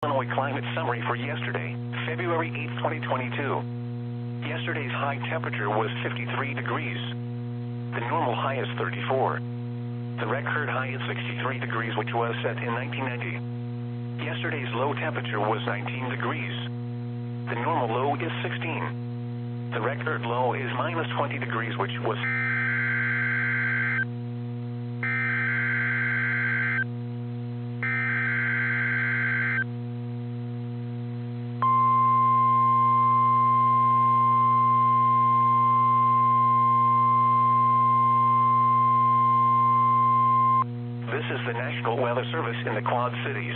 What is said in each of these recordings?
Illinois climate summary for yesterday, February 8, 2022. Yesterday's high temperature was 53 degrees. The normal high is 34. The record high is 63 degrees, which was set in 1990. Yesterday's low temperature was 19 degrees. The normal low is 16. The record low is minus 20 degrees, which was... This is the National Weather Service in the Quad Cities.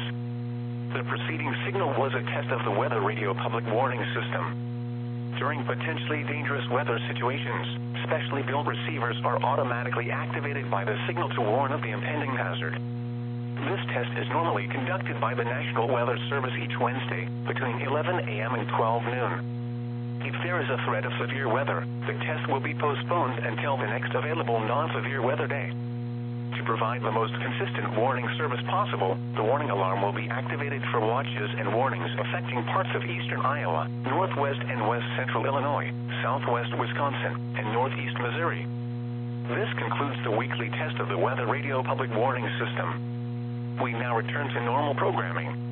The preceding signal was a test of the Weather Radio Public Warning System. During potentially dangerous weather situations, specially built receivers are automatically activated by the signal to warn of the impending hazard. This test is normally conducted by the National Weather Service each Wednesday between 11 a.m. and 12 noon. If there is a threat of severe weather, the test will be postponed until the next available non-severe weather day. To provide the most consistent warning service possible, the warning alarm will be activated for watches and warnings affecting parts of eastern Iowa, northwest and west central Illinois, southwest Wisconsin, and northeast Missouri. This concludes the weekly test of the Weather Radio Public Warning System. We now return to normal programming.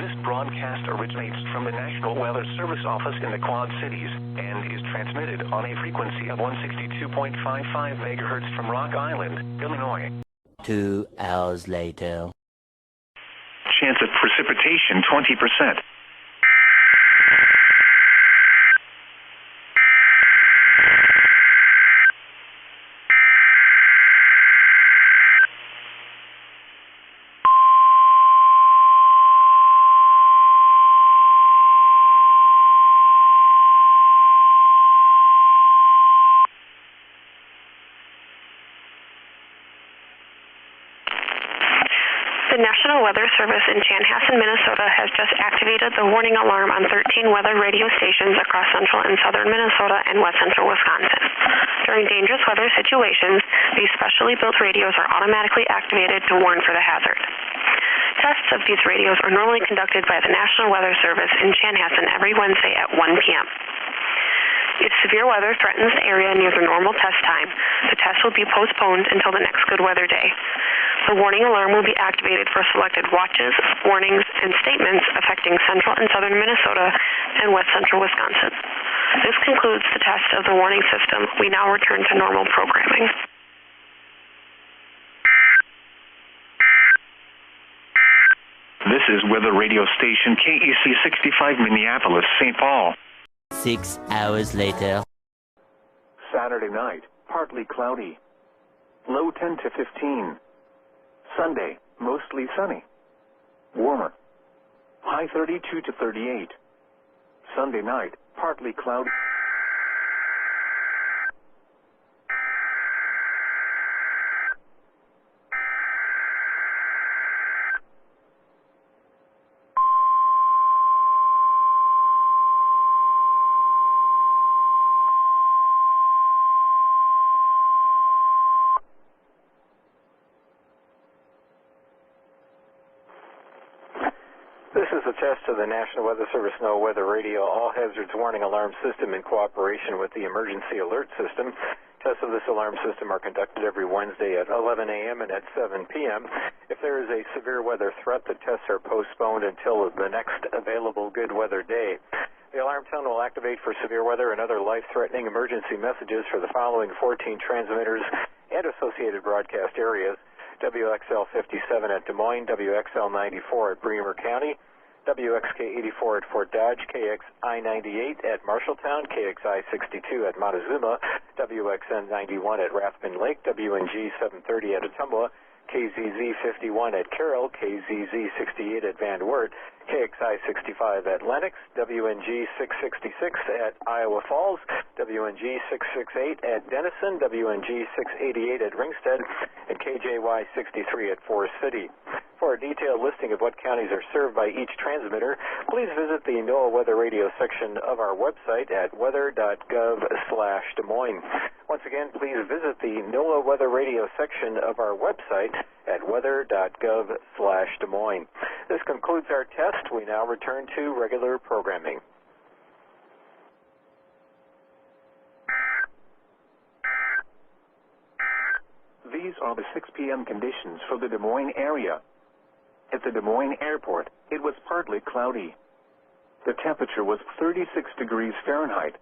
This broadcast originates from the National Weather Service office in the Quad Cities and is transmitted on a frequency of 162.55 megahertz from Rock Island, Illinois. 2 hours later. Chance of precipitation 20%. The National Weather Service in Chanhassen, Minnesota has just activated the warning alarm on 13 weather radio stations across central and southern Minnesota and west central Wisconsin. During dangerous weather situations, these specially built radios are automatically activated to warn for the hazard. Tests of these radios are normally conducted by the National Weather Service in Chanhassen every Wednesday at 1 p.m. If severe weather threatens the area near the normal test time, the test will be postponed until the next good weather day. The warning alarm will be activated for selected watches, warnings, and statements affecting central and southern Minnesota and west central Wisconsin. This concludes the test of the warning system. We now return to normal programming. This is Weather Radio Station KEC 65 Minneapolis, St. Paul. 6 hours later. Saturday night, partly cloudy. Low 10 to 15. Sunday, mostly sunny. Warmer. High 32 to 38. Sunday night, partly cloudy. This is a test of the National Weather Service NOAA Weather Radio All Hazards Warning Alarm System in cooperation with the Emergency Alert System. Tests of this alarm system are conducted every Wednesday at 11 a.m. and at 7 p.m. If there is a severe weather threat, the tests are postponed until the next available good weather day. The alarm tone will activate for severe weather and other life-threatening emergency messages for the following 14 transmitters and associated broadcast areas: WXL 57 at Des Moines, WXL 94 at Bremer County, WXK 84 at Fort Dodge, KXI 98 at Marshalltown, KXI 62 at Montezuma, WXN 91 at Rathbun Lake, WNG 730 at Ottumwa, KZZ 51 at Carroll, KZZ 68 at Van Wert, KXI 65 at Lenox, WNG 666 at Iowa Falls, WNG 668 at Denison, WNG 688 at Ringsted, and KJY 63 at Forest City. For a detailed listing of what counties are served by each transmitter, please visit the NOAA Weather Radio section of our website at weather.gov/Des Moines. Once again, please visit the NOAA Weather Radio section of our website at weather.gov/Des Moines. This concludes our test. We now return to regular programming. These are the 6 p.m. conditions for the Des Moines area. At the Des Moines Airport, it was partly cloudy. The temperature was 36 degrees Fahrenheit.